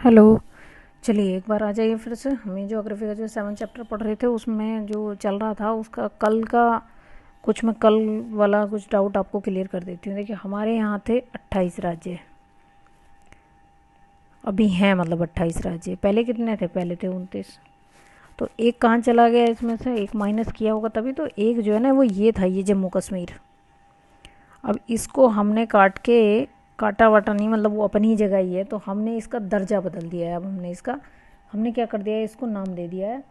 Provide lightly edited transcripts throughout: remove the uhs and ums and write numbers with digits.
Hello. चलिए एक बार आ जाइए फिर से। हमें ज्योग्राफी का जो 7 चैप्टर पढ़ रहे थे उसमें जो चल रहा था उसका कल का कुछ मैं कल वाला कुछ डाउट आपको क्लियर कर देती हूँ। देखिए हमारे यहाँ थे 28 राज्य, अभी हैं मतलब 28 राज्य। पहले कितने थे? पहले थे 29। तो एक कहाँ चला गया? इसमें से एक माइनस किया होगा तभी तो। एक जो है ना वो ये था, ये जम्मू कश्मीर। अब इसको हमने काट के, काटा वाटा नहीं मतलब वो अपनी ही जगह ही है, तो हमने इसका दर्जा बदल दिया है। अब हमने क्या कर दिया है, इसको नाम दे दिया है।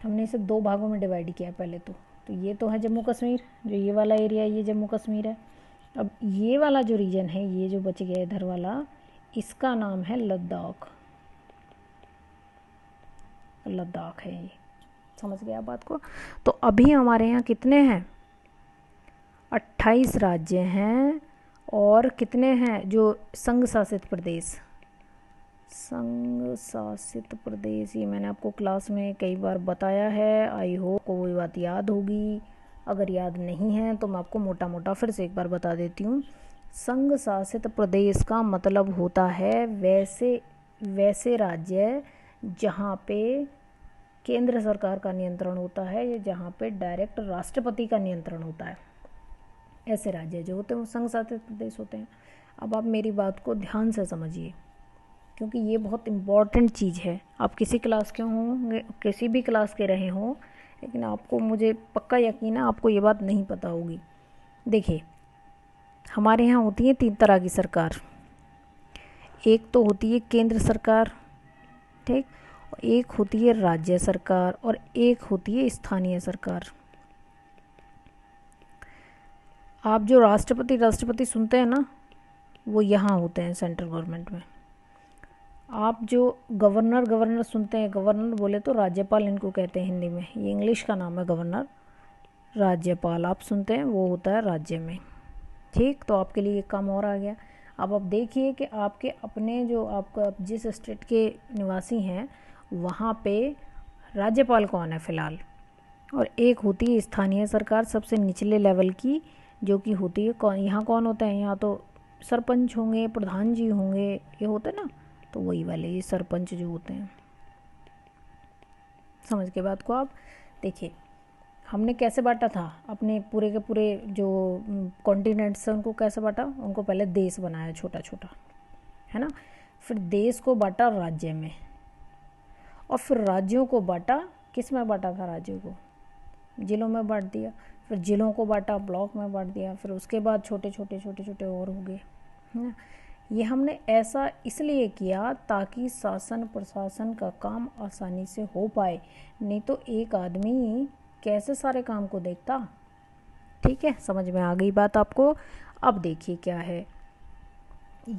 हमने इसे दो भागों में डिवाइड किया है पहले तो ये तो है जम्मू कश्मीर, जो ये वाला एरिया है ये जम्मू कश्मीर है। अब ये वाला जो रीजन है, ये जो बच गया इधर वाला, इसका नाम है लद्दाख। लद्दाख है ये। समझ गया बात को? तो अभी हमारे यहाँ कितने हैं? 28 राज्य हैं। और कितने हैं जो संघ शासित प्रदेश? संघ शासित प्रदेश ये मैंने आपको क्लास में कई बार बताया है। आई होप को वो बात याद होगी। अगर याद नहीं है तो मैं आपको मोटा मोटा फिर से एक बार बता देती हूँ। संघ शासित प्रदेश का मतलब होता है वैसे वैसे राज्य जहाँ पे केंद्र सरकार का नियंत्रण होता है या जहाँ पे डायरेक्ट राष्ट्रपति का नियंत्रण होता है। ऐसे राज्य जो होते हैं वो संघ शासित प्रदेश होते हैं। अब आप मेरी बात को ध्यान से समझिए, क्योंकि ये बहुत इम्पॉर्टेंट चीज़ है। आप किसी क्लास के होंगे, किसी भी क्लास के रहे हों, लेकिन आपको, मुझे पक्का यकीन है आपको ये बात नहीं पता होगी। देखिए हमारे यहाँ होती है 3 तरह की सरकार। एक तो होती है केंद्र सरकार, ठीक, और एक होती है राज्य सरकार, और एक होती है स्थानीय सरकार। आप जो राष्ट्रपति राष्ट्रपति सुनते हैं ना, वो यहाँ होते हैं सेंट्रल गवर्नमेंट में। आप जो गवर्नर गवर्नर सुनते हैं, गवर्नर बोले तो राज्यपाल इनको कहते हैं हिंदी में, ये इंग्लिश का नाम है गवर्नर। राज्यपाल आप सुनते हैं वो होता है राज्य में। ठीक, तो आपके लिए एक काम और आ गया। अब आप देखिए कि आपके अपने जो आपका जिस स्टेट के निवासी हैं वहाँ पे राज्यपाल कौन है फ़िलहाल, और एक होती है स्थानीय सरकार सबसे निचले लेवल की, जो कि होती है कौन, यहाँ कौन होता है? यहाँ तो सरपंच होंगे, प्रधान जी होंगे, ये होते हैं ना, तो वही वाले ये सरपंच जो होते हैं। समझ के बात को आप? देखिए हमने कैसे बांटा था अपने पूरे के पूरे जो कॉन्टिनेंट्स हैं उनको कैसे बांटा? उनको पहले देश बनाया छोटा छोटा, है ना। फिर देश को बांटा राज्य में, और फिर राज्यों को बांटा, किस में बांटा था? राज्यों को जिलों में बांट दिया। फिर जिलों को बांटा, ब्लॉक में बांट दिया। फिर उसके बाद छोटे छोटे छोटे छोटे और हो गए, है ना। ये हमने ऐसा इसलिए किया ताकि शासन प्रशासन का काम आसानी से हो पाए, नहीं तो एक आदमी कैसे सारे काम को देखता। ठीक है, समझ में आ गई बात आपको? अब देखिए क्या है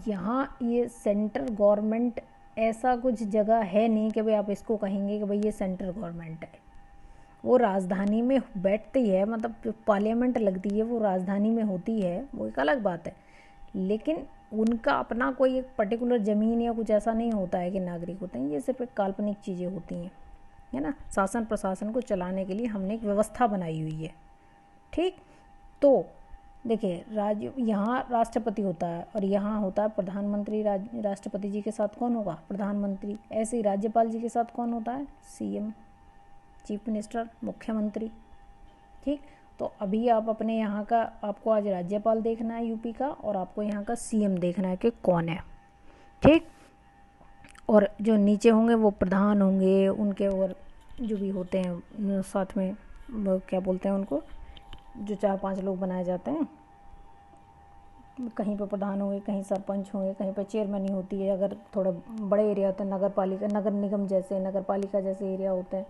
यहाँ, ये सेंट्रल गवर्नमेंट ऐसा कुछ जगह है नहीं कि भाई आप इसको कहेंगे कि भाई ये सेंट्रल गवर्नमेंट है। वो राजधानी में बैठती है, मतलब जो पार्लियामेंट लगती है वो राजधानी में होती है, वो एक अलग बात है। लेकिन उनका अपना कोई एक पर्टिकुलर ज़मीन या कुछ ऐसा नहीं होता है कि नागरिक होते हैं। ये सिर्फ एक काल्पनिक चीज़ें होती हैं, है ना। शासन प्रशासन को चलाने के लिए हमने एक व्यवस्था बनाई हुई है। ठीक, तो देखिए राज्य यहाँ राष्ट्रपति होता है और यहाँ होता है प्रधानमंत्री। राष्ट्रपति जी के साथ कौन होगा? प्रधानमंत्री। ऐसे ही राज्यपाल जी के साथ कौन होता है? सीएम, चीफ मिनिस्टर, मुख्यमंत्री। ठीक, तो अभी आप अपने यहाँ का, आपको आज राज्यपाल देखना है यूपी का, और आपको यहाँ का सीएम देखना है कि कौन है। ठीक, और जो नीचे होंगे वो प्रधान होंगे उनके, और जो भी होते हैं साथ में, वो क्या बोलते हैं उनको, जो 4-5 लोग बनाए जाते हैं। कहीं पे प्रधान होंगे, कहीं सरपंच होंगे, कहीं पे चेयरमैन ही होती है। अगर थोड़ा बड़े एरिया होते हैं, नगर पालिका, नगर निगम जैसे, नगर पालिका जैसे एरिया होते हैं,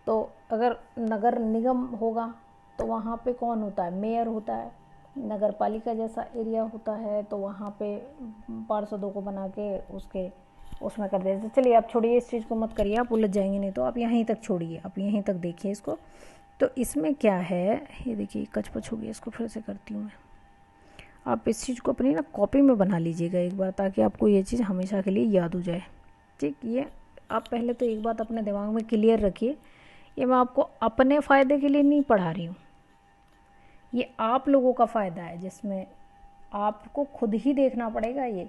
तो अगर नगर निगम होगा तो वहाँ पे कौन होता है? मेयर होता है। नगर पालिका जैसा एरिया होता है तो वहाँ पे पार्षदों को बना के उसके उसमें कर देते। चलिए आप छोड़िए, इस चीज़ को मत करिए, आप उलझ जाएंगे, नहीं तो आप यहीं तक छोड़िए, आप यहीं तक देखिए इसको। तो इसमें क्या है, ये देखिए कचपच हो गया, इसको फिर से करती हूँ मैं। आप इस चीज़ को अपनी ना कॉपी में बना लीजिएगा एक बार, ताकि आपको ये चीज़ हमेशा के लिए याद हो जाए। ठीक, ये आप पहले तो एक बात अपने दिमाग में क्लियर रखिए, ये मैं आपको अपने फ़ायदे के लिए नहीं पढ़ा रही हूँ, ये आप लोगों का फ़ायदा है, जिसमें आपको खुद ही देखना पड़ेगा ये।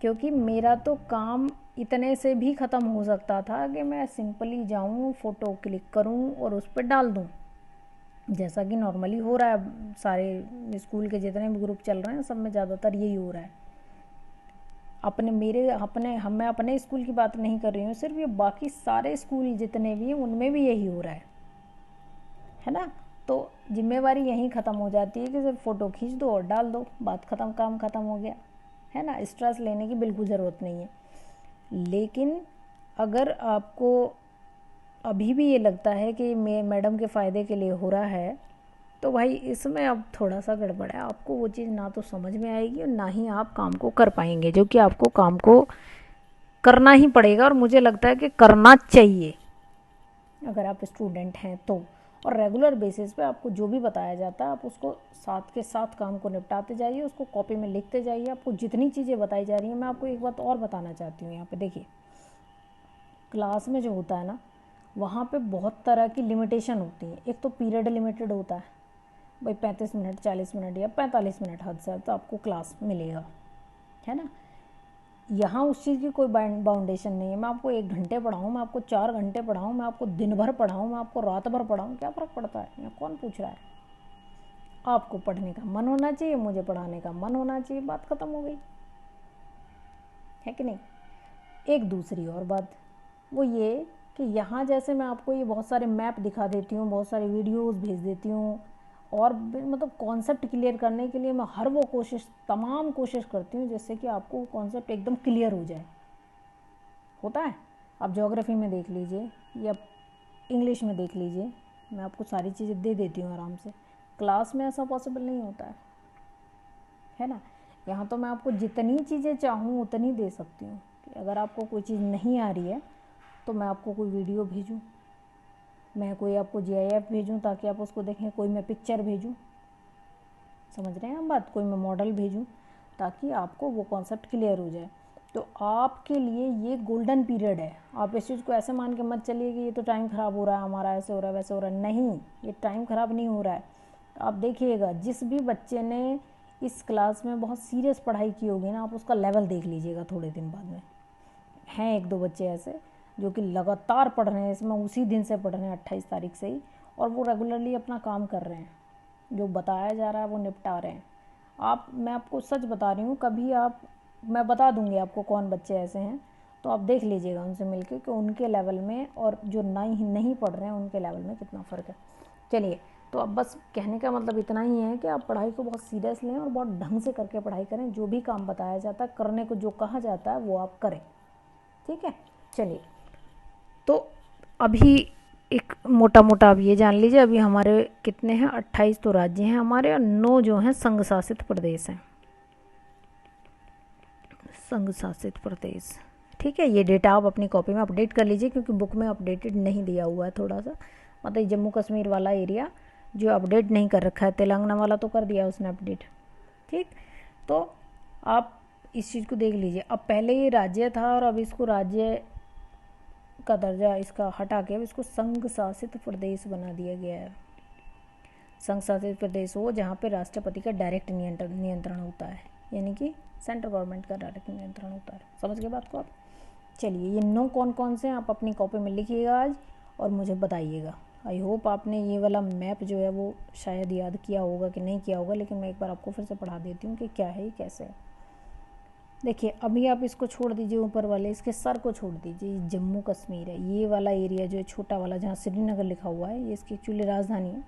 क्योंकि मेरा तो काम इतने से भी ख़त्म हो सकता था कि मैं सिंपली जाऊँ, फ़ोटो क्लिक करूँ और उस पर डाल दूँ, जैसा कि नॉर्मली हो रहा है। सारे स्कूल के जितने भी ग्रुप चल रहे हैं सब में ज़्यादातर यही हो रहा है। मैं अपने स्कूल की बात नहीं कर रही हूँ सिर्फ, ये बाकी सारे स्कूल जितने भी हैं उनमें भी यही हो रहा है ना। तो जिम्मेवारी यहीं ख़त्म हो जाती है कि सिर्फ फ़ोटो खींच दो और डाल दो, बात ख़त्म, काम ख़त्म हो गया, है ना। स्ट्रेस लेने की बिल्कुल ज़रूरत नहीं है। लेकिन अगर आपको अभी भी ये लगता है कि मैडम के फ़ायदे के लिए हो रहा है, तो भाई इसमें अब थोड़ा सा गड़बड़ है। आपको वो चीज़ ना तो समझ में आएगी और ना ही आप काम को कर पाएंगे, जो कि आपको काम को करना ही पड़ेगा और मुझे लगता है कि करना चाहिए अगर आप स्टूडेंट हैं तो। और रेगुलर बेसिस पे आपको जो भी बताया जाता है आप उसको साथ के साथ काम को निपटाते जाइए, उसको कॉपी में लिखते जाइए। आपको जितनी चीज़ें बताई जा रही हैं, मैं आपको एक बात और बताना चाहती हूँ यहाँ पे देखिए, क्लास में जो होता है ना, वहाँ पे बहुत तरह की लिमिटेशन होती है। एक तो पीरियड लिमिटेड होता है, भाई 35 मिनट, 40 मिनट या 45 मिनट हद से तो आपको क्लास मिलेगा, है ना। यहाँ उस चीज़ की कोई बाउंडेशन नहीं है। मैं आपको 1 घंटे पढ़ाऊँ, मैं आपको 4 घंटे पढ़ाऊँ, मैं आपको दिन भर पढ़ाऊँ, मैं आपको रात भर पढ़ाऊँ, क्या फ़र्क पड़ता है? यहाँ कौन पूछ रहा है? आपको पढ़ने का मन होना चाहिए, मुझे पढ़ाने का मन होना चाहिए, बात ख़त्म हो गई, है कि नहीं। एक दूसरी और बात वो ये कि यहाँ जैसे मैं आपको ये बहुत सारे मैप दिखा देती हूँ, बहुत सारे वीडियोस भेज देती हूँ, और मतलब कॉन्सेप्ट क्लियर करने के लिए मैं हर वो तमाम कोशिश करती हूँ जिससे कि आपको कॉन्सेप्ट एकदम क्लियर हो जाए। होता है, आप ज्योग्राफी में देख लीजिए या इंग्लिश में देख लीजिए, मैं आपको सारी चीज़ें दे देती हूँ आराम से। क्लास में ऐसा पॉसिबल नहीं होता है ना। यहाँ तो मैं आपको जितनी चीज़ें चाहूँ उतनी दे सकती हूँ कि अगर आपको कोई चीज़ नहीं आ रही है तो मैं आपको कोई वीडियो भेजूँ, मैं कोई आपको GIF भेजूँ ताकि आप उसको देखें, कोई मैं पिक्चर भेजूँ, समझ रहे हैं हम बात, कोई मैं मॉडल भेजूँ ताकि आपको वो कॉन्सेप्ट क्लियर हो जाए। तो आपके लिए ये गोल्डन पीरियड है। आप इस चीज़ को ऐसे मान के मत चलिए कि ये तो टाइम ख़राब हो रहा है हमारा, ऐसे हो रहा है वैसे हो रहा है। नहीं, ये टाइम ख़राब नहीं हो रहा है। आप देखिएगा, जिस भी बच्चे ने इस क्लास में बहुत सीरियस पढ़ाई की होगी ना, आप उसका लेवल देख लीजिएगा थोड़े दिन बाद में। हैं 1-2 बच्चे ऐसे जो कि लगातार पढ़ रहे हैं, इसमें उसी दिन से पढ़ रहे हैं 28 तारीख से ही, और वो रेगुलरली अपना काम कर रहे हैं, जो बताया जा रहा है वो निपटा रहे हैं। मैं आपको सच बता रही हूँ, कभी मैं बता दूँगी आपको कौन बच्चे ऐसे हैं, तो आप देख लीजिएगा उनसे मिलके कि उनके लेवल में और जो नहीं पढ़ रहे हैं उनके लेवल में कितना फ़र्क है। चलिए, तो अब बस कहने का मतलब इतना ही है कि आप पढ़ाई को बहुत सीरियस लें और बहुत ढंग से करके पढ़ाई करें। जो भी काम बताया जाता है, करने को जो कहा जाता है वो आप करें, ठीक है। चलिए, तो अभी एक मोटा मोटा अब ये जान लीजिए, अभी हमारे कितने हैं, 28 तो राज्य हैं हमारे और 9 जो हैं संघ शासित प्रदेश हैं, संघ शासित प्रदेश। ठीक है, ये डेटा आप अपनी कॉपी में अपडेट कर लीजिए क्योंकि बुक में अपडेटेड नहीं दिया हुआ है थोड़ा सा, मतलब जम्मू कश्मीर वाला एरिया जो अपडेट नहीं कर रखा है, तेलंगाना वाला तो कर दिया उसने अपडेट। ठीक, तो आप इस चीज़ को देख लीजिए। अब पहले ये राज्य था और अब इसको राज्य का दर्जा इसका हटा के अब इसको संघ शासित प्रदेश बना दिया गया है। संघ शासित प्रदेश वो जहाँ पे राष्ट्रपति का डायरेक्ट नियंत्रण होता है, यानी कि सेंट्रल गवर्नमेंट का डायरेक्ट नियंत्रण होता है। समझ गए बात को आप? चलिए, ये 9 कौन कौन से हैं आप अपनी कॉपी में लिखिएगा आज और मुझे बताइएगा। आई होप आपने ये वाला मैप जो है वो शायद याद किया होगा कि नहीं किया होगा, लेकिन मैं एक बार आपको फिर से पढ़ा देती हूँ कि क्या है ये, कैसे है। देखिए, अभी आप इसको छोड़ दीजिए, ऊपर वाले इसके सर को छोड़ दीजिए, ये जम्मू कश्मीर है। ये वाला एरिया जो है छोटा वाला जहाँ श्रीनगर लिखा हुआ है, ये इसकी एक्चुअली राजधानी है।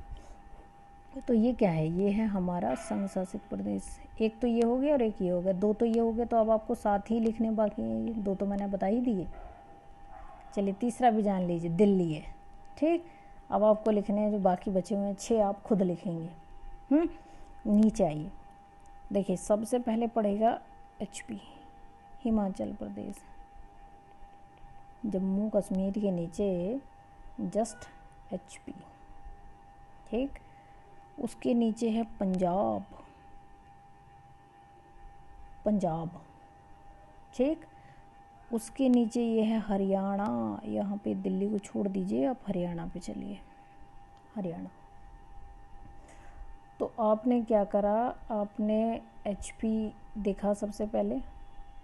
तो ये क्या है, ये है हमारा संघ शासित प्रदेश। एक तो ये हो गया और एक ये हो गया, 2 तो ये हो गए, तो अब आपको 7 ही लिखने बाकी हैं। ये 2 तो मैंने बता ही दिए। चलिए, तीसरा भी जान लीजिए, दिल्ली है। ठीक, अब आपको लिखने हैं जो बाकी बचे हुए हैं 6, आप खुद लिखेंगे। नीचे आइए, देखिए सबसे पहले पड़ेगा HP, हिमाचल प्रदेश। जम्मू कश्मीर के नीचे जस्ट HP। ठीक, उसके नीचे है पंजाब। ठीक, उसके नीचे ये है हरियाणा। यहाँ पे दिल्ली को छोड़ दीजिए, आप हरियाणा पे चलिए, हरियाणा। तो आपने क्या करा, आपने HP देखा सबसे पहले,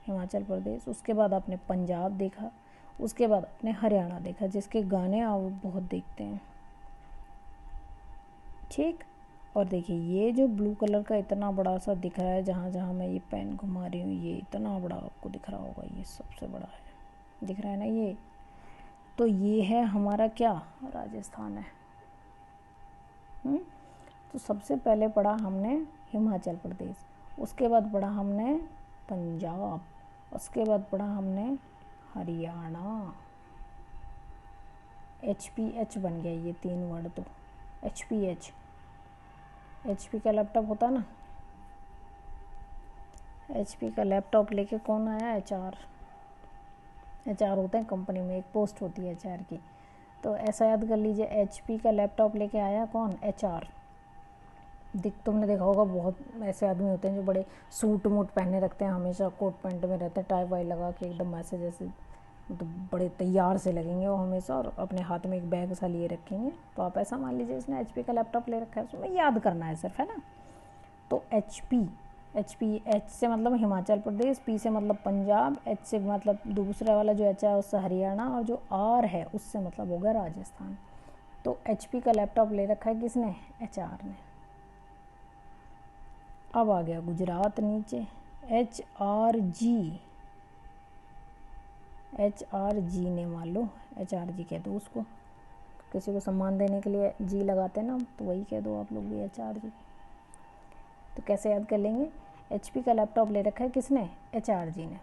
हिमाचल प्रदेश, उसके बाद आपने पंजाब देखा, उसके बाद आपने हरियाणा देखा, जिसके गाने आप बहुत देखते हैं, ठीक। और देखिए ये जो ब्लू कलर का इतना बड़ा सा दिख रहा है, जहाँ जहाँ मैं ये पेन घुमा रही हूँ, ये इतना बड़ा आपको दिख रहा होगा, ये सबसे बड़ा है, दिख रहा है ना ये। तो ये है हमारा क्या, राजस्थान है। तो सबसे पहले पढ़ा हमने हिमाचल प्रदेश, उसके बाद पढ़ा हमने पंजाब, उसके बाद पढ़ा हमने हरियाणा। HPH बन गया ये 3 वर्ड तो, HPH। HP का लैपटॉप होता ना, HP का लैपटॉप लेके कौन आया, HR होते हैं कंपनी में, एक पोस्ट होती है HR की। तो ऐसा याद कर लीजिए, HP का लैपटॉप लेके आया कौन, HR। तुमने देखा होगा बहुत ऐसे आदमी होते हैं जो बड़े सूट वूट पहने रखते हैं, हमेशा कोट पैंट में रहते हैं, टाई वाई लगा के एकदम ऐसे जैसे तो बड़े तैयार से लगेंगे वो हमेशा, और अपने हाथ में एक बैग सा लिए रखेंगे। तो आप ऐसा मान लीजिए इसने HP का लैपटॉप ले रखा है, उसमें याद करना है सिर्फ, है ना। तो HP H से मतलब हिमाचल प्रदेश, P से मतलब पंजाब, H से मतलब दूसरा वाला जो H है उससे हरियाणा, और जो R है उससे मतलब होगा राजस्थान। तो HP का लैपटॉप ले रखा है किसने, HR ने। अब आ गया गुजरात नीचे, HRG ने, मान लो HRG कह दो उसको, किसी को सम्मान देने के लिए जी लगाते हैं ना, तो वही कह दो आप लोग भी, HRG। तो कैसे याद कर लेंगे, HP का लैपटॉप ले रखा है किसने, HRG ने।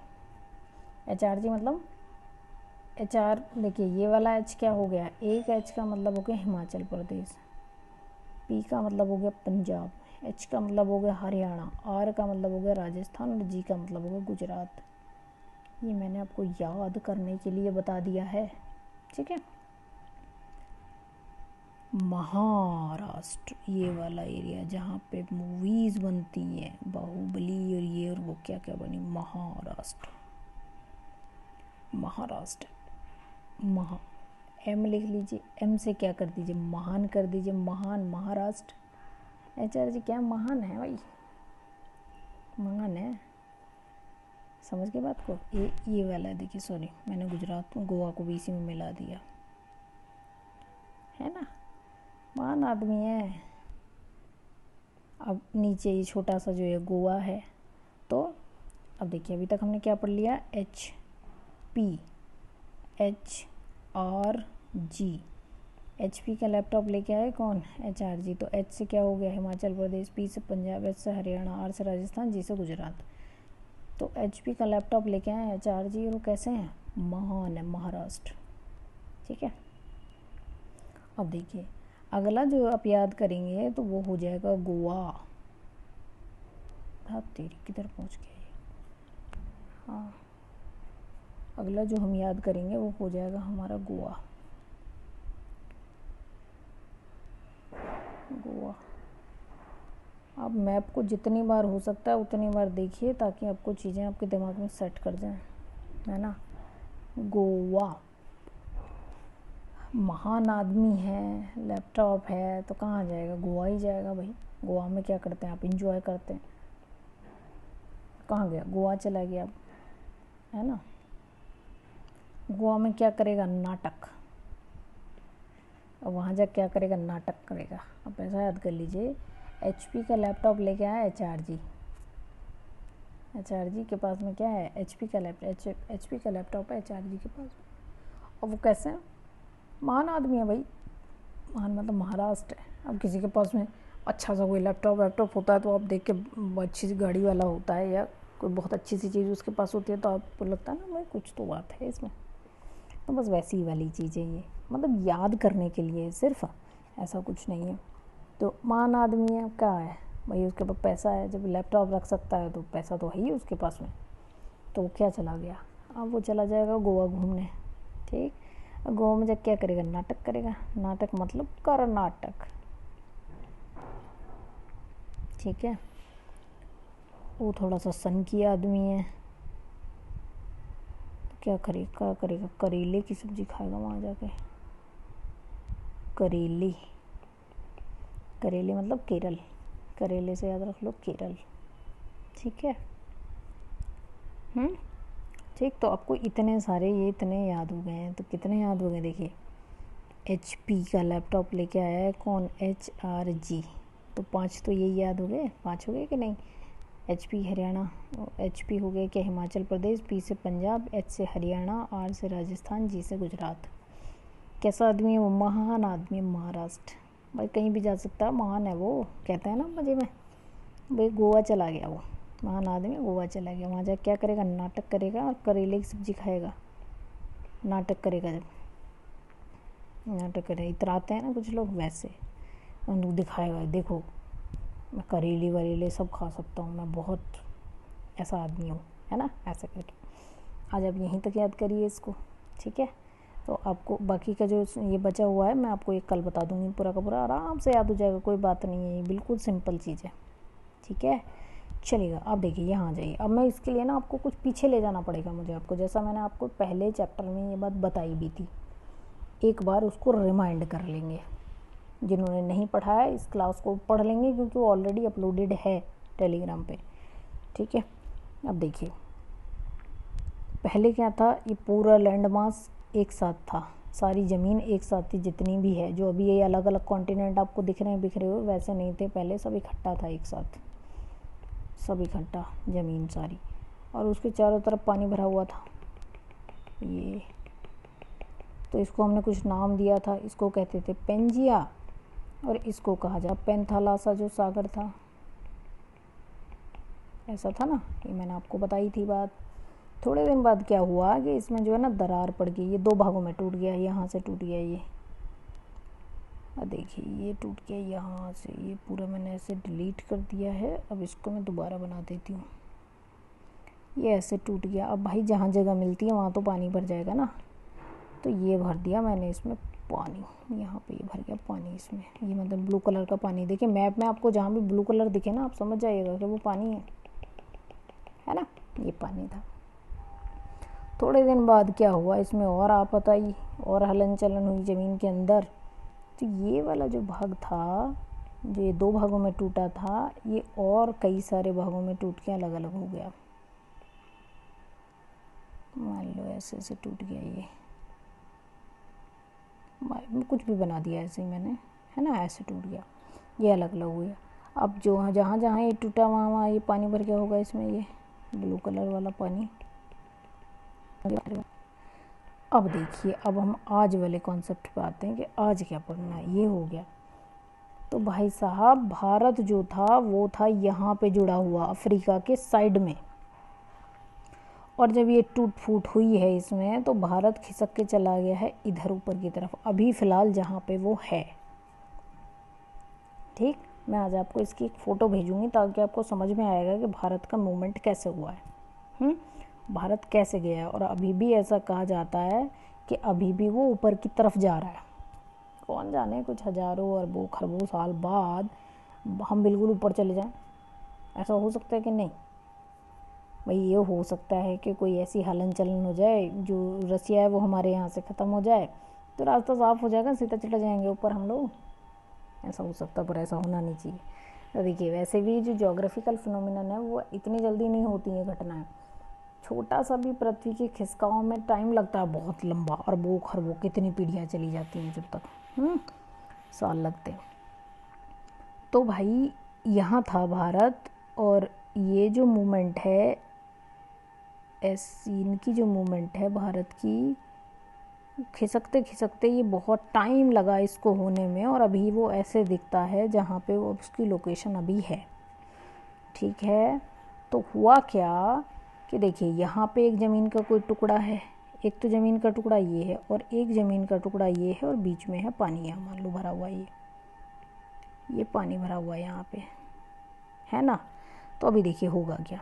HRG मतलब HR, देखिए ये वाला H क्या हो गया, एक H का मतलब हो गया हिमाचल प्रदेश, P का मतलब हो गया पंजाब, H का मतलब हो गया हरियाणा, R का मतलब हो गया राजस्थान, और G का मतलब हो गया गुजरात। ये मैंने आपको याद करने के लिए बता दिया है, ठीक है। महाराष्ट्र, ये वाला एरिया जहाँ पे मूवीज़ बनती हैं, बाहुबली और ये और वो क्या क्या बनी, महाराष्ट्र। महा, M लिख लीजिए, M से क्या कर दीजिए, महान कर दीजिए, महान, महाराष्ट्र। HRG क्या महान है भाई, महान है, समझ के बात को। ये वाला है, देखिए सॉरी मैंने गुजरात में गोवा को भी इसी में मिला दिया, है ना, महान आदमी है। अब नीचे ये छोटा सा जो है गोवा है। तो अब देखिए अभी तक हमने क्या पढ़ लिया, HPHRG। HP का लैपटॉप लेके आए कौन, HRG। तो H से क्या हो गया, हिमाचल प्रदेश, P से पंजाब, H से हरियाणा, R से राजस्थान, G से गुजरात। तो HP का लैपटॉप लेके आए HRG, और वो कैसे हैं, महान है, महाराष्ट्र, ठीक है। अब देखिए अगला जो आप याद करेंगे तो वो हो जाएगा गोवा। हाँ तेरी किधर पहुंच गया ये, हाँ अगला जो हम याद करेंगे वो हो जाएगा हमारा गोवा। गोवा, आप मैप को जितनी बार हो सकता है उतनी बार देखिए, ताकि आपको चीज़ें आपके दिमाग में सेट कर जाएं, है ना। गोवा, महान आदमी है, लैपटॉप है, तो कहाँ जाएगा, गोवा ही जाएगा भाई। गोवा में क्या करते हैं आप, इंजॉय करते हैं। कहाँ गया, गोवा चला गया अब, है ना। गोवा में क्या करेगा, नाटक। अब वहाँ जा क्या करेगा, नाटक करेगा। अब ऐसा याद कर लीजिए, HP का लैपटॉप लेके आया HRG। HRG के पास में क्या है, HP का लैपटॉप है HRG के पास। और वो कैसे है, महान आदमी है भाई, महान मतलब महाराष्ट्र है। अब किसी के पास में अच्छा सा कोई लैपटॉप होता है तो आप देख के, अच्छी सी गाड़ी वाला होता है या कोई बहुत अच्छी सी चीज़ उसके पास होती है, तो आपको लगता है ना भाई कुछ तो बात है इसमें। तो बस वैसी ही वाली चीज़ है ये, मतलब याद करने के लिए सिर्फ, ऐसा कुछ नहीं है। तो महान आदमी है, क्या है भाई, उसके पास पैसा है, जब लैपटॉप रख सकता है तो पैसा तो है ही उसके पास में। तो वो क्या चला गया, अब वो चला जाएगा गोवा घूमने, ठीक। गोवा में जब क्या करेगा, नाटक करेगा। नाटक मतलब कर्नाटक, ठीक है। वो थोड़ा सा सन की आदमी है, तो क्या करेगा, करेले की सब्जी खाएगा वहाँ जाके। करेले मतलब केरल, करेले से याद रख लो केरल, ठीक है। हम्म, ठीक। तो आपको इतने सारे ये इतने याद हो गए हैं, तो कितने याद हो गए देखिए। HP का लैपटॉप लेके आया है कौन, HRG, तो 5 तो यही याद हो गए, 5 हो गए कि नहीं। HP हरियाणा, HP हो गया क्या हिमाचल प्रदेश, P से पंजाब, H से हरियाणा, R से राजस्थान, G से गुजरात। कैसा आदमी है वो, महान आदमी है, महाराष्ट्र। भाई कहीं भी जा सकता है, महान है वो, कहते हैं ना मजे में। भाई गोवा चला गया वो, महान आदमी गोवा चला गया, वहाँ जा क्या करेगा, नाटक करेगा और करेले की सब्जी खाएगा। नाटक करेगा, जब नाटक करेगा, इतराते हैं ना कुछ लोग, वैसे उनको दिखाएगा, देखो मैं करेले वरेले सब खा सकता हूँ, मैं बहुत ऐसा आदमी हूँ, है ना, ऐसा करके। आज आप यहीं तक याद करिए इसको, ठीक है। तो आपको बाकी का जो ये बचा हुआ है मैं आपको ये कल बता दूँगी, पूरा का पूरा आराम से याद हो जाएगा, कोई बात नहीं है, ये बिल्कुल सिंपल चीज़ है, ठीक है। चलिएगा, अब देखिए यहाँ जाइए। अब मैं इसके लिए ना आपको कुछ पीछे ले जाना पड़ेगा मुझे आपको, जैसा मैंने आपको पहले चैप्टर में ये बात बताई भी थी, एक बार उसको रिमाइंड कर लेंगे। जिन्होंने नहीं पढ़ा है इस क्लास को पढ़ लेंगे, क्योंकि वो ऑलरेडी अपलोडेड है टेलीग्राम पे, ठीक है। अब देखिए पहले क्या था, ये पूरा लैंड मास एक साथ था, सारी ज़मीन एक साथ थी, जितनी भी है, जो अभी ये अलग अलग कॉन्टिनेंट आपको दिख रहे हैं बिखरे हुए, वैसे नहीं थे पहले, सब इकट्ठा था एक साथ, सब इकट्ठा ज़मीन सारी, और उसके चारों तरफ पानी भरा हुआ था ये। तो इसको हमने कुछ नाम दिया था, इसको कहते थे पेंजिया, और इसको कहा जा पेंथालासा, जो सागर था, ऐसा था ना, ये मैंने आपको बताई थी बात। थोड़े दिन बाद क्या हुआ कि इसमें जो है ना दरार पड़ गई, ये 2 भागों में टूट गया, यहाँ से टूट गया ये, देखिए ये टूट गया यहाँ से, ये पूरा मैंने ऐसे डिलीट कर दिया है। अब इसको मैं दोबारा बना देती हूँ, ये ऐसे टूट गया। अब भाई जहाँ जगह मिलती है वहाँ तो पानी भर जाएगा ना, तो ये भर दिया मैंने इसमें पानी, यहाँ पे ये भर गया पानी इसमें, ये मतलब ब्लू कलर का पानी। देखिए मैप में आपको जहाँ भी ब्लू कलर दिखे ना, आप समझ जाइएगा कि वो पानी है ना, ये पानी था। थोड़े दिन बाद क्या हुआ, इसमें और आफत आई, और हलन चलन हुई ज़मीन के अंदर। तो ये वाला जो भाग था, जो ये 2 भागों में टूटा था, ये और कई सारे भागों में टूट के अलग अलग हो गया। मान लो ऐसे ऐसे टूट गया ये, कुछ भी बना दिया ऐसे ही मैंने, है ना, ऐसे टूट गया, ये अलग अलग हो गया। अब जो जहाँ जहाँ ये टूटा वहाँ वहाँ ये पानी भर गया होगा इसमें, ये ब्लू कलर वाला पानी। अब देखिए, अब हम आज वाले कॉन्सेप्ट पे आते हैं कि आज क्या पढ़ना है। ये हो गया, तो भाई साहब भारत जो था वो था यहाँ पे जुड़ा हुआ अफ्रीका के साइड में, और जब ये टूट फूट हुई है इसमें, तो भारत खिसक के चला गया है इधर ऊपर की तरफ, अभी फ़िलहाल जहाँ पे वो है, ठीक। मैं आज आपको इसकी एक फ़ोटो भेजूँगी ताकि आपको समझ में आएगा कि भारत का मूवमेंट कैसे हुआ है, भारत कैसे गया है। और अभी भी ऐसा कहा जाता है कि अभी भी वो ऊपर की तरफ जा रहा है, कौन जाने कुछ हज़ारों अरबों खरबों साल बाद हम बिल्कुल ऊपर चले जाएं, ऐसा हो सकता है कि नहीं। भाई ये हो सकता है कि कोई ऐसी हलन चलन हो जाए, जो रसिया है वो हमारे यहाँ से ख़त्म हो जाए, तो रास्ता साफ़ हो जाएगा, सीधा चले जाएंगे ऊपर हम लोग, ऐसा हो सकता है, पर ऐसा होना नहीं चाहिए। तो देखिए वैसे भी जो ज्योग्राफिकल फिनोमिनन है वो इतनी जल्दी नहीं होती है घटनाएं, छोटा सा भी पृथ्वी के खिसकाव में टाइम लगता है बहुत लंबा, अरबों खरबों कितनी पीढ़ियाँ चली जाती हैं, जब तक साल लगते हैं। तो भाई यहाँ था भारत, और ये जो मूवमेंट है, ऐसी इनकी जो मूवमेंट है भारत की, खिसकते खिसकते ये बहुत टाइम लगा इसको होने में, और अभी वो ऐसे दिखता है जहाँ पे वो उसकी लोकेशन अभी है, ठीक है। तो हुआ क्या कि देखिए यहाँ पे एक ज़मीन का कोई टुकड़ा है, एक तो ज़मीन का टुकड़ा ये है, और एक ज़मीन का टुकड़ा ये है, और बीच में है पानी, यहाँ मान लो भरा हुआ ये पानी भरा हुआ है यहाँ पे, है ना। तो अभी देखिए होगा क्या,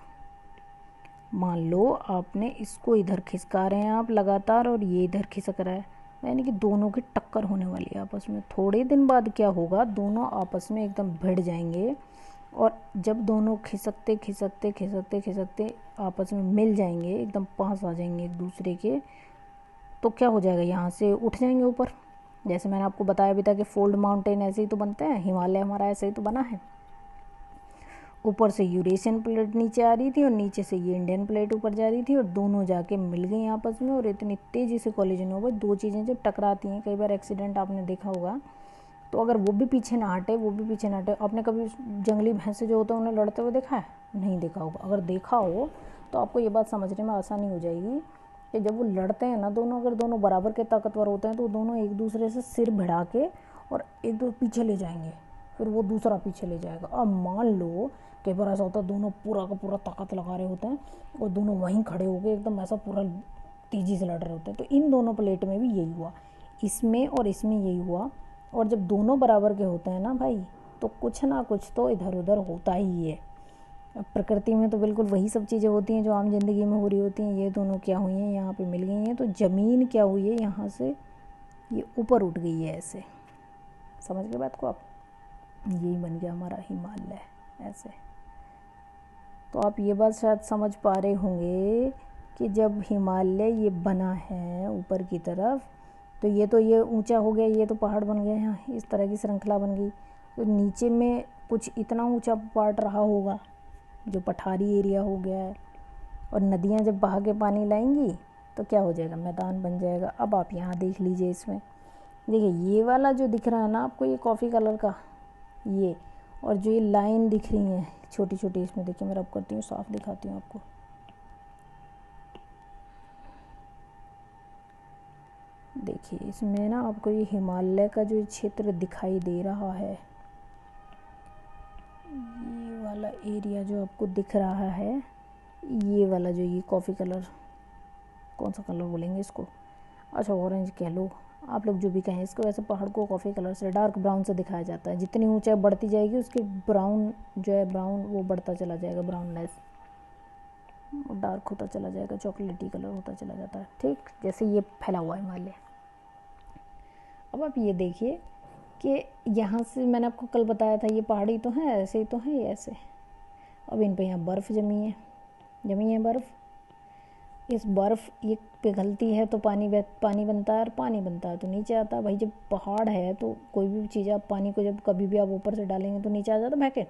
मान लो आपने इसको इधर खिसका रहे हैं आप लगातार, और ये इधर खिसक रहा है, यानी कि दोनों की टक्कर होने वाली है आपस में। थोड़े दिन बाद क्या होगा, दोनों आपस में एकदम भिड़ जाएंगे, और जब दोनों खिसकते खिसकते खिसकते खिसकते आपस में मिल जाएंगे, एकदम पास आ जाएंगे एक दूसरे के, तो क्या हो जाएगा, यहाँ से उठ जाएंगे ऊपर। जैसे मैंने आपको बताया भी था कि फोल्ड माउंटेन ऐसे ही तो बनते हैं, हिमालय हमारा ऐसे ही तो बना है। ऊपर से यूरेशियन प्लेट नीचे आ रही थी और नीचे से ये इंडियन प्लेट ऊपर जा रही थी, और दोनों जाके मिल गई आपस में और इतनी तेज़ी से कोलिजन हो गई। दो चीज़ें जब टकराती हैं, कई बार एक्सीडेंट आपने देखा होगा, तो अगर वो भी पीछे ना हटे, वो भी पीछे ना हटे, आपने कभी जंगली भैंसे जो होते हैं उन्हें लड़ते हुए देखा है? नहीं देखा होगा। अगर देखा हो तो आपको ये बात समझने में आसानी हो जाएगी कि जब वो लड़ते हैं ना दोनों, अगर दोनों बराबर के ताकतवर होते हैं तो दोनों एक दूसरे से सिर भिड़ा के और एक दो पीछे ले जाएंगे, फिर वो दूसरा पीछे ले जाएगा। अब मान लो कई बार ऐसा होता है दोनों पूरा का पूरा ताकत लगा रहे होते हैं और दोनों वहीं खड़े हो गए एकदम ऐसा पूरा तेज़ी से लड़ रहे होते हैं। तो इन दोनों प्लेट में भी यही हुआ, इसमें और इसमें यही हुआ। और जब दोनों बराबर के होते हैं ना भाई, तो कुछ ना कुछ तो इधर उधर होता ही है। अब प्रकृति में तो बिल्कुल वही सब चीज़ें होती हैं जो आम जिंदगी में हो रही होती हैं। ये दोनों क्या हुई हैं, यहाँ पे मिल गई हैं, तो ज़मीन क्या हुई है, यहाँ से ये ऊपर उठ गई है ऐसे। समझ गए बात को आप? यही बन गया हमारा हिमालय ऐसे। तो आप ये बात शायद समझ पा रहे होंगे कि जब हिमालय ये बना है ऊपर की तरफ, तो ये ऊंचा हो गया, ये तो पहाड़ बन गया, यहाँ इस तरह की श्रृंखला बन गई। तो नीचे में कुछ इतना ऊंचा पार्ट रहा होगा जो पठारी एरिया हो गया है, और नदियाँ जब बहा के पानी लाएंगी तो क्या हो जाएगा, मैदान बन जाएगा। अब आप यहाँ देख लीजिए, इसमें देखिए ये वाला जो दिख रहा है ना आपको, ये कॉफ़ी कलर का ये, और जो ये लाइन दिख रही है छोटी छोटी, इसमें देखिए मैं रब करती हूँ, साफ दिखाती हूँ आपको। देखिए इसमें ना आपको ये हिमालय का जो क्षेत्र दिखाई दे रहा है, ये वाला एरिया जो आपको दिख रहा है, ये वाला जो ये कॉफ़ी कलर, कौन सा कलर बोलेंगे इसको, अच्छा ऑरेंज कह लो आप लोग जो भी कहें इसको। वैसे पहाड़ को कॉफ़ी कलर से, डार्क ब्राउन से दिखाया जाता है। जितनी ऊंचाई बढ़ती जाएगी उसके ब्राउन जो है, ब्राउन वो बढ़ता चला जाएगा, ब्राउननेस डार्क होता चला जाएगा, चॉकलेटी कलर होता चला जाता है। ठीक, जैसे ये फैला हुआ है हिमालय। अब आप ये देखिए कि यहाँ से मैंने आपको कल बताया था ये पहाड़ी तो है, ऐसे ही तो है ये ऐसे। अब इन पे यहाँ बर्फ़ जमी है बर्फ़। इस बर्फ़ ये पिघलती है तो पानी बनता है, और पानी बनता है तो नीचे आता है। भाई जब पहाड़ है तो कोई भी चीज़ आप पानी को जब कभी भी आप ऊपर से डालेंगे तो नीचे आ जाता बह के।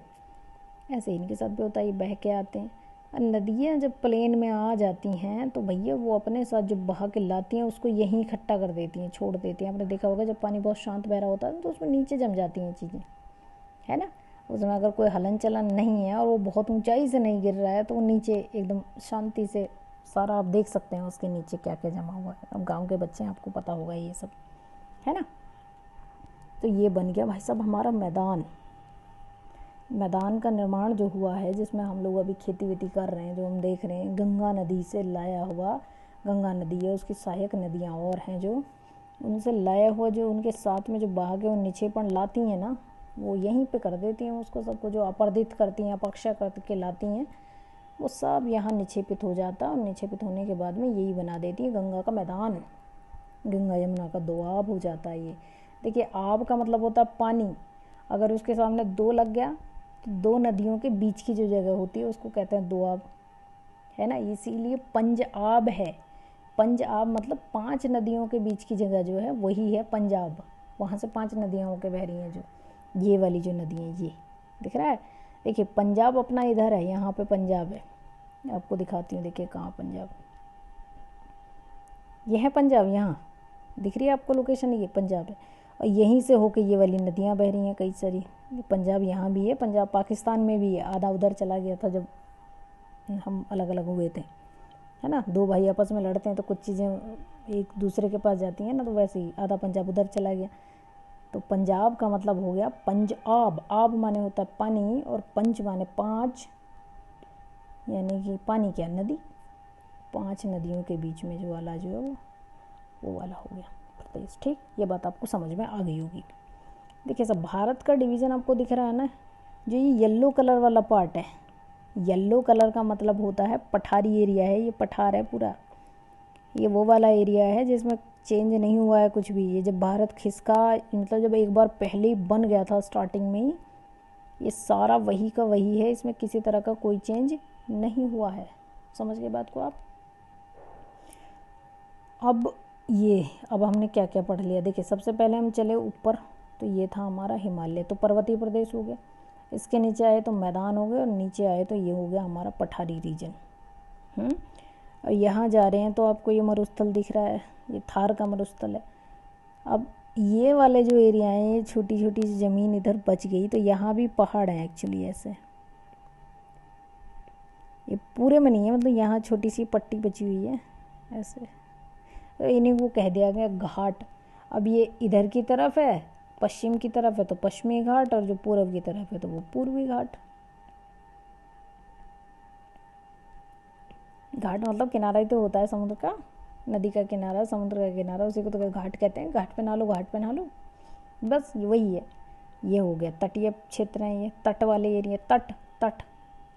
ऐसे ही इनके साथ भी होता है, ये बह के आते हैं। और नदियाँ जब प्लेन में आ जाती हैं तो भैया वो अपने साथ जो बहा के लाती हैं उसको यहीं इकट्ठा कर देती हैं, छोड़ देती हैं। आपने देखा होगा जब पानी बहुत शांत बह रहा होता है तो उसमें नीचे जम जाती हैं चीज़ें, है ना। उसमें अगर कोई हलन चलन नहीं है और वो बहुत ऊंचाई से नहीं गिर रहा है तो वो नीचे एकदम शांति से सारा आप देख सकते हैं उसके नीचे क्या क्या जमा हुआ है। अब गांव के बच्चे हैं, आपको पता होगा ये सब, है ना। तो ये बन गया भाई साहब हमारा मैदान का निर्माण जो हुआ है, जिसमें हम लोग अभी खेती वेती कर रहे हैं, जो हम देख रहे हैं गंगा नदी से लाया हुआ, गंगा नदी है, उसकी सहायक नदियाँ और हैं जो उनसे लाया हुआ, जो उनके साथ में जो बहा के और निक्षेपण लाती हैं ना, वो यहीं पे कर देती हैं उसको सबको, जो अपर्दित करती हैं, अपक्षा करके लाती हैं, वो सब यहाँ निक्षेपित हो जाता है। और निक्षेपित होने के बाद में यही बना देती है गंगा का मैदान, गंगा यमुना का दोआब हो जाता है ये। देखिए आब का मतलब होता है पानी, अगर उसके सामने दो लग गया तो दो नदियों के बीच की जो जगह होती है उसको कहते हैं दोआब, है ना। इसीलिए पंजाब है, पंजाब मतलब 5 नदियों के बीच की जगह जो है वही है पंजाब। वहाँ से 5 नदियाँ होकर बह रही हैं, जो ये वाली जो नदी है, ये दिख रहा है। देखिए पंजाब अपना इधर है, यहाँ पे पंजाब है, आपको दिखाती हूँ। देखिए कहाँ पंजाब, ये है पंजाब, यहाँ दिख रही है आपको लोकेशन, ये पंजाब है। और यहीं से होके ये वाली नदियाँ बह रही हैं कई सारी। पंजाब यहाँ भी है, पंजाब पाकिस्तान में भी है, आधा उधर चला गया था जब हम अलग अलग हुए थे, है ना। दो भाई आपस में लड़ते हैं तो कुछ चीज़ें एक दूसरे के पास जाती हैं ना, तो वैसे ही आधा पंजाब उधर चला गया। तो पंजाब का मतलब हो गया पंजाब, आब माने होता है पानी, और पंच माने 5, यानी कि पानी क्या, नदी। 5 नदियों के बीच में जो वाला जो है वो वाला हो गया प्रदेश। ठीक, ये बात आपको समझ में आ गई होगी। देखिए सब भारत का डिवीज़न आपको दिख रहा है ना, जो ये येलो कलर वाला पार्ट है, येलो कलर का मतलब होता है पठारी एरिया है, ये पठार है पूरा। ये वो वाला एरिया है जिसमें चेंज नहीं हुआ है कुछ भी। ये जब भारत खिसका, मतलब जब एक बार पहले ही बन गया था स्टार्टिंग में ही, ये सारा वही का वही है, इसमें किसी तरह का कोई चेंज नहीं हुआ है। समझ गए बात को आप? अब हमने क्या क्या पढ़ लिया। देखिए सबसे पहले हम चले ऊपर, तो ये था हमारा हिमालय, तो पर्वतीय प्रदेश हो गया। इसके नीचे आए तो मैदान हो गए, और नीचे आए तो ये हो गया हमारा पठारी रीजन। और यहाँ जा रहे हैं तो आपको ये मरुस्थल दिख रहा है, ये थार का मरुस्थल है। अब ये वाले जो एरिया हैं, ये छोटी छोटी सी ज़मीन इधर बच गई, तो यहाँ भी पहाड़ हैं एक्चुअली, ऐसे ये पूरे में नहीं है, मतलब यहाँ छोटी सी पट्टी बची हुई है ऐसे, तो इन्हीं को कह दिया गया घाट। अब ये इधर की तरफ है, पश्चिम की तरफ है तो पश्चिमी घाट, और जो पूर्व की तरफ है तो वो पूर्वी घाट। घाट मतलब किनारा ही तो होता है समुद्र का, नदी का किनारा, समुद्र का किनारा, उसी को तो घाट कहते हैं। घाट पे नहा लो, घाट पे नहा लो, बस वही है। ये हो गया तटीय क्षेत्र है, ये तट वाले एरिया। तट तट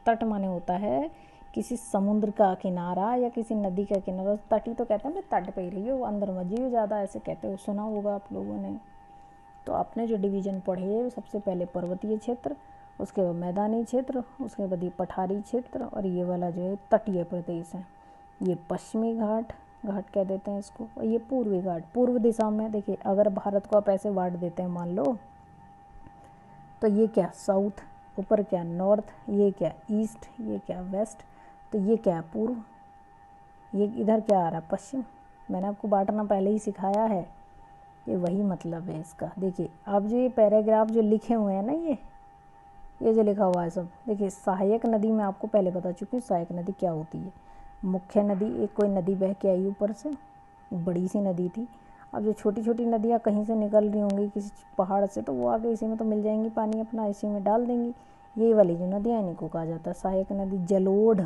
तट माने होता है किसी समुद्र का किनारा या किसी नदी का किनारा। तटी तो कहते हैं तट पे ही रही हो, अंदर मत जियो ज़्यादा, ऐसे कहते हो, सुना होगा आप लोगों ने। तो आपने जो डिवीज़न पढ़े, सबसे पहले पर्वतीय क्षेत्र, उसके बाद मैदानी क्षेत्र, उसके बाद ये पठारी क्षेत्र, और ये वाला जो है तटीय प्रदेश है। ये पश्चिमी घाट घाट कह देते हैं इसको, और ये पूर्वी घाट। पूर्व दिशा में देखिए, अगर भारत को आप ऐसे बांट देते हैं मान लो, तो ये क्या साउथ, ऊपर क्या नॉर्थ, ये क्या ईस्ट, ये क्या वेस्ट, तो ये क्या पूर्व, ये इधर क्या आ रहा है पश्चिम। मैंने आपको बांटना पहले ही सिखाया है, ये वही मतलब है इसका। देखिए अब जो ये पैराग्राफ जो लिखे हुए हैं ना, ये जो लिखा हुआ है सब, देखिए सहायक नदी मैं आपको पहले बता चुकी हूँ सहायक नदी क्या होती है। मुख्य नदी, एक कोई नदी बह के आई ऊपर से, बड़ी सी नदी थी। अब जो छोटी छोटी नदियाँ कहीं से निकल रही होंगी किसी पहाड़ से, तो वो आके इसी में तो मिल जाएंगी, पानी अपना इसी में डाल देंगी। यही वाली जो नदियाँ, इन्हीं को कहा जाता है सहायक नदी। जलोढ़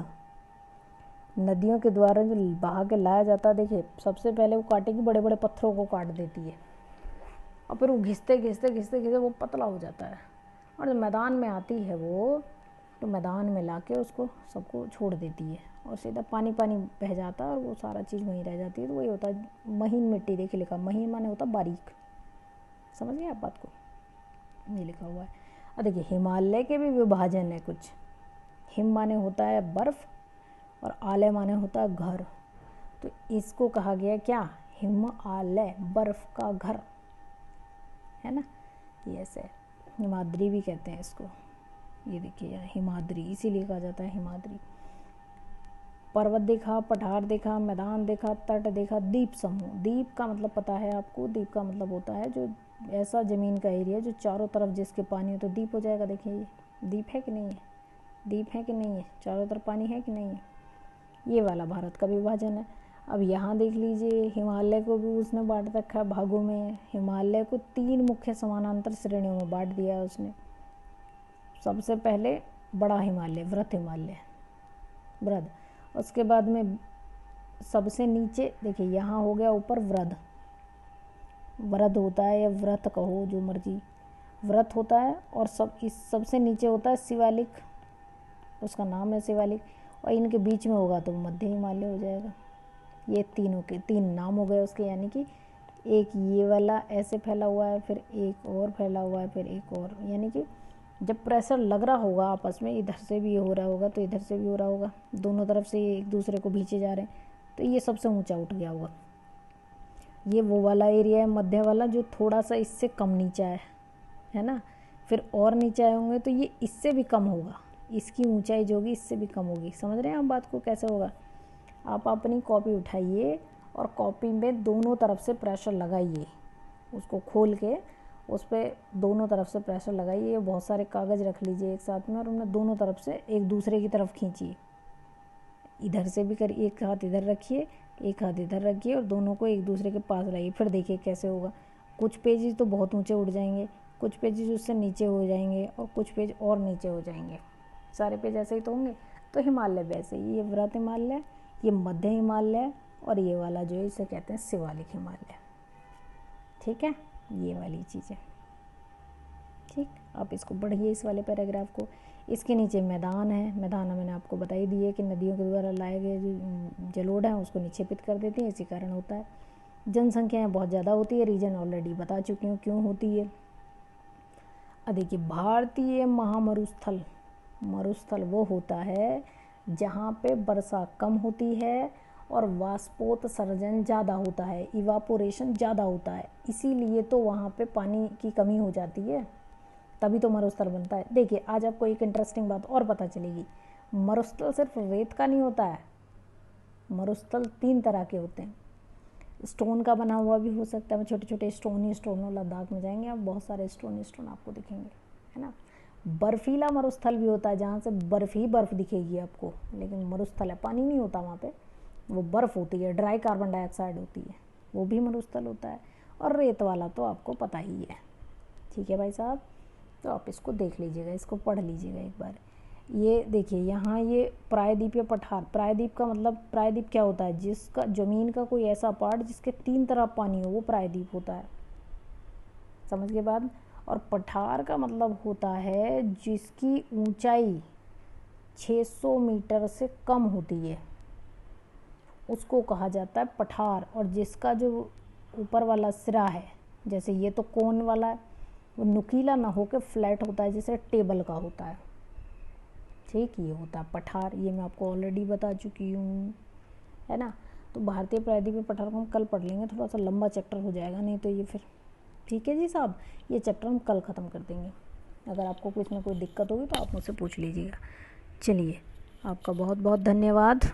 नदियों के द्वारा जो बहा के लाया जाता है, देखिए सबसे पहले वो काटेगी, बड़े बड़े पत्थरों को काट देती है, और फिर वो घिसते घिसते घिसते घिसते वो पतला हो जाता है, और जब मैदान में आती है वो, तो मैदान में लाके उसको सबको छोड़ देती है, और सीधा पानी पानी बह जाता है, और वो सारा चीज़ वहीं रह जाती है। तो वही होता है महीन मिट्टी। देखिए लिखा, महीन माने होता बारीक, समझ गए आप बात को, ये लिखा हुआ है। और देखिए हिमालय के भी विभाजन है कुछ। हिम माने होता है बर्फ़, और आलय माने होता है घर। तो इसको कहा गया क्या, हिमालय, बर्फ़ का घर, है ना, ये ऐसे। हिमाद्री भी कहते हैं इसको, ये देखिए यहाँ हिमाद्री, इसीलिए कहा जाता है हिमाद्री। पर्वत देखा, पठार देखा, मैदान देखा, तट देखा, द्वीप समूह। द्वीप का मतलब पता है आपको, द्वीप का मतलब होता है जो ऐसा ज़मीन का एरिया जो चारों तरफ जिसके पानी हो तो द्वीप हो जाएगा। देखिए ये द्वीप है कि नहीं है, द्वीप है कि नहीं है, चारों तरफ पानी है कि नहीं है, ये वाला भारत का विभाजन है। अब यहाँ देख लीजिए, हिमालय को भी उसने बांट रखा है भागों में। हिमालय को 3 मुख्य समानांतर श्रेणियों में बांट दिया है उसने। सबसे पहले बड़ा हिमालय, वृत हिमालय, वृद। उसके बाद में सबसे नीचे देखिए, यहाँ हो गया ऊपर वृद, वृद होता है या व्रत कहो, जो मर्जी, व्रत होता है। और सबसे नीचे होता है शिवालिक, उसका नाम है शिवालिक, और इनके बीच में होगा तो मध्य हिमालय हो जाएगा। ये तीनों के 3 नाम हो गए उसके, यानी कि एक ये वाला ऐसे फैला हुआ है, फिर एक और फैला हुआ है, फिर एक और, यानी कि जब प्रेशर लग रहा होगा आपस में, इधर से भी हो रहा होगा तो इधर से भी हो रहा होगा, दोनों तरफ से एक दूसरे को खींचे जा रहे हैं, तो ये सबसे ऊंचा उठ गया होगा। ये वो वाला एरिया है मध्य वाला, जो थोड़ा सा इससे कम नीचा है ना। फिर और नीचे आए होंगे तो ये इससे भी कम होगा, इसकी ऊंचाई जो होगी इससे भी कम होगी। समझ रहे हैं आप बात को, कैसे होगा। आप अपनी कॉपी उठाइए और कॉपी में दोनों तरफ से प्रेशर लगाइए, उसको खोल के उस पर दोनों तरफ से प्रेशर लगाइए। बहुत सारे कागज़ रख लीजिए एक साथ में, और उन्हें दोनों तरफ से एक दूसरे की तरफ खींचिए। इधर से भी करिए, एक हाथ इधर रखिए, एक हाथ इधर रखिए, और दोनों को एक दूसरे के पास लाइए। फिर देखिए कैसे होगा। कुछ पेजेस तो बहुत ऊंचे उठ जाएंगे, कुछ पेजेस उससे नीचे हो जाएंगे, और कुछ पेज और नीचे हो जाएंगे। सारे पेज ऐसे ही तो होंगे। तो हिमालय वैसे ही, ये वृत हिमालय, ये मध्य हिमालय, और ये वाला जो है इसे कहते हैं शिवालिक हिमालय। ठीक है, ये वाली चीज़ें। ठीक, आप इसको पढ़िए इस वाले पैराग्राफ को। इसके नीचे मैदान है। मैदान मैंने आपको बता ही दिए कि नदियों के द्वारा लाए गए जो जलोढ़ हैं उसको निक्षेपित कर देती हैं, इसी कारण होता है। जनसंख्याएँ बहुत ज़्यादा होती है, रीजन ऑलरेडी बता चुकी हूँ क्यों होती है। अब देखिए, भारतीय महामरुस्थल, मरुस्थल वो होता है जहाँ पे वर्षा कम होती है और वाष्पोत्सर्जन ज़्यादा होता है, इवापोरेशन ज़्यादा होता है, इसीलिए तो वहाँ पे पानी की कमी हो जाती है। तभी तो मरुस्थल बनता है। देखिए आज आपको एक इंटरेस्टिंग बात और पता चलेगी, मरुस्थल सिर्फ रेत का नहीं होता है, मरुस्थल 3 तरह के होते हैं। स्टोन का बना हुआ भी हो सकता है, छोटे छोटे स्टोन ही स्टोन, लद्दाख में जाएंगे आप बहुत सारे स्टोन आपको दिखेंगे, है ना। बर्फीला मरुस्थल भी होता है, जहाँ से बर्फ़ ही बर्फ़ दिखेगी आपको, लेकिन मरुस्थल है, पानी नहीं होता वहाँ पे, वो बर्फ़ होती है, ड्राई कार्बन डाइऑक्साइड होती है, वो भी मरुस्थल होता है। और रेत वाला तो आपको पता ही है, ठीक है भाई साहब। तो आप इसको देख लीजिएगा, इसको पढ़ लीजिएगा एक बार। ये देखिए यहाँ ये प्रायद्वीप या पठार, प्रायद्वीप का मतलब, प्रायद्वीप क्या होता है, जिसका ज़मीन का कोई ऐसा पार्ट जिसके 3 तरफ पानी हो, वो प्रायद्वीप होता है, समझ के बाद। और पठार का मतलब होता है जिसकी ऊंचाई 600 मीटर से कम होती है, उसको कहा जाता है पठार। और जिसका जो ऊपर वाला सिरा है, जैसे ये तो कोन वाला है, वो नुकीला ना होकर फ्लैट होता है, जैसे टेबल का होता है, ठीक, ये होता है पठार। ये मैं आपको ऑलरेडी बता चुकी हूँ, है ना। तो भारतीय प्रायद्वीपीय पठार को हम कल पढ़ लेंगे, थोड़ा सा लंबा चैप्टर हो जाएगा, नहीं तो ये फिर, ठीक है जी साहब, ये चैप्टर हम कल ख़त्म कर देंगे। अगर आपको कुछ में कोई दिक्कत होगी तो आप मुझसे पूछ लीजिएगा। चलिए, आपका बहुत बहुत धन्यवाद।